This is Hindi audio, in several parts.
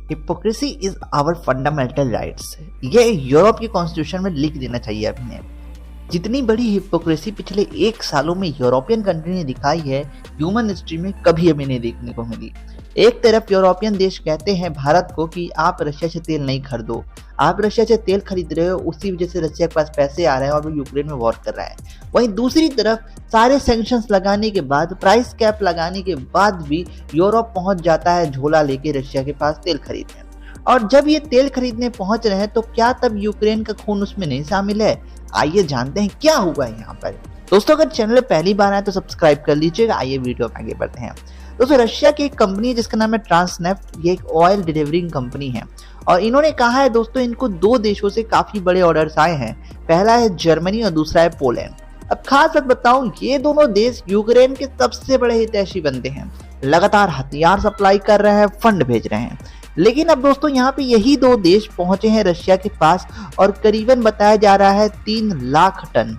Hypocrisy is our fundamental rights. ये यूरोप की कॉन्स्टिट्यूशन में लिख देना चाहिए अपने। जितनी बड़ी हिपोक्रेसी पिछले 1 सालों में यूरोपियन कंट्री ने दिखाई है, ह्यूमन हिस्ट्री में कभी हमें नहीं देखने को मिली। एक तरफ यूरोपियन देश कहते हैं भारत को कि आप रशिया से तेल नहीं खरीदो, आप रशिया से तेल खरीद रहे हो, उसी वजह से रशिया के पास पैसे आ रहे हैं और वो यूक्रेन में वॉर कर रहा है। वहीं दूसरी तरफ सारे सैंक्शंस लगाने के बाद, प्राइस कैप लगाने के बाद भी यूरोप पहुंच जाता है झोला लेके रशिया के पास तेल खरीदने। और जब ये तेल खरीदने पहुंच रहे हैं तो क्या तब यूक्रेन का खून उसमें नहीं शामिल है? आइए जानते हैं क्या हुआ है यहाँ पर। दोस्तों अगर चैनल पहली बार आए तो सब्सक्राइब कर लीजिएगा। आइए वीडियो में आगे बढ़ते हैं। दोस्तों रशिया की एक कंपनी है जिसका नाम है ट्रांसनेफ्ट। ये एक ऑयल डिलीवरिंग कंपनी है और इन्होंने कहा है दोस्तों इनको 2 देशों से काफी बड़े ऑर्डर्स आए हैं। पहला है जर्मनी और दूसरा है पोलैंड। अब खास बात बताऊं, ये दोनों देश यूक्रेन के सबसे बड़े हितैषी बनते हैं, लगातार हथियार सप्लाई कर रहे हैं, फंड भेज रहे हैं। लेकिन अब दोस्तों यहाँ पे यही 2 देश पहुंचे हैं रशिया के पास और करीबन बताया जा रहा है 3 लाख टन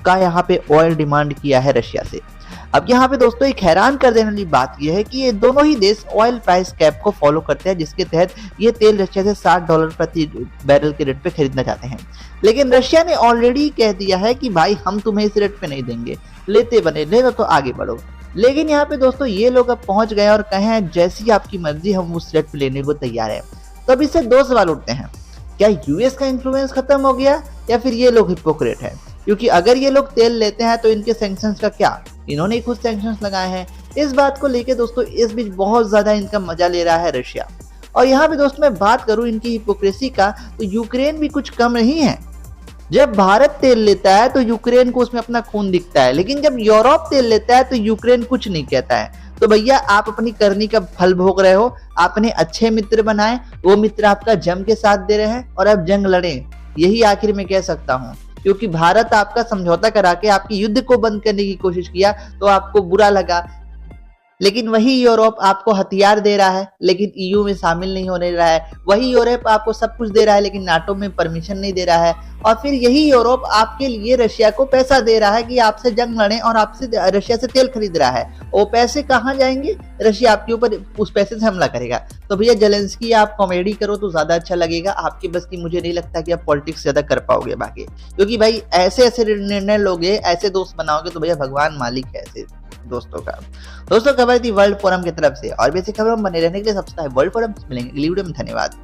का यहाँ पे ऑयल डिमांड किया है रशिया से। अब यहाँ पे दोस्तों एक हैरान कर देने वाली बात यह है कि ये दोनों ही देश ऑयल प्राइस कैप को फॉलो करते हैं, जिसके तहत ये तेल रशिया से $60 प्रति बैरल के रेट पे खरीदना चाहते हैं। लेकिन रशिया ने ऑलरेडी कह दिया है कि भाई हम तुम्हें इस रेट पे नहीं देंगे, लेते बने ले तो आगे बढ़ो। लेकिन यहाँ पे दोस्तों ये लोग अब पहुंच गए और कहे हैं जैसी आपकी मर्जी, हम उस रेट पे लेने को तैयार है। तो अब इससे 2 सवाल उठते हैं, क्या यूएस का इन्फ्लुएंस खत्म हो गया या फिर ये लोग हिपोक्रेट है? क्योंकि अगर ये लोग तेल लेते हैं तो इनके सैंक्शंस का क्या? इन्होंने खुद सैंक्शंस लगाए हैं। इस बात को लेके दोस्तों इस बीच बहुत ज्यादा इनका मजा ले रहा है रशिया। और यहाँ पे दोस्तों मैं बात करूं इनकी हिपोक्रेसी का, तो यूक्रेन भी कुछ कम नहीं है। जब भारत तेल लेता है तो यूक्रेन को उसमें अपना खून दिखता है, लेकिन जब यूरोप तेल लेता है तो यूक्रेन कुछ नहीं कहता है। तो भैया आप अपनी करनी का फल भोग रहे हो। आपने अच्छे मित्र बनाए, वो मित्र आपका जम के साथ दे रहे हैं और अब जंग लड़े, यही आखिर में कह सकता हूँ। क्योंकि भारत आपका समझौता करा के आपके युद्ध को बंद करने की कोशिश किया तो आपको बुरा लगा, लेकिन वही यूरोप आपको हथियार दे रहा है लेकिन ईयू में शामिल नहीं होने रहा है। वही यूरोप आपको सब कुछ दे रहा है लेकिन नाटो में परमिशन नहीं दे रहा है। और फिर यही यूरोप आपके लिए रशिया को पैसा दे रहा है कि आपसे जंग लड़े और आपसे रशिया से तेल खरीद रहा है। वो पैसे कहाँ जाएंगे? रशिया आपके ऊपर उस पैसे से हमला करेगा। तो भैया जेलेंस्की आप कॉमेडी करो तो ज्यादा अच्छा लगेगा। आपके बस की मुझे नहीं लगता कि आप पॉलिटिक्स ज्यादा कर पाओगे बाकी, क्योंकि भाई ऐसे ऐसे निर्णय लोगे, ऐसे दोस्त बनाओगे तो भैया भगवान मालिक है ऐसे दोस्तों का। दोस्तों खबर थी वर्ल्ड फोरम की तरफ से, और भी ऐसी खबरों बने रहने के लिए सब्सक्राइब वर्ल्ड फोरम। मिलेंगे अगली वीडियो में। धन्यवाद।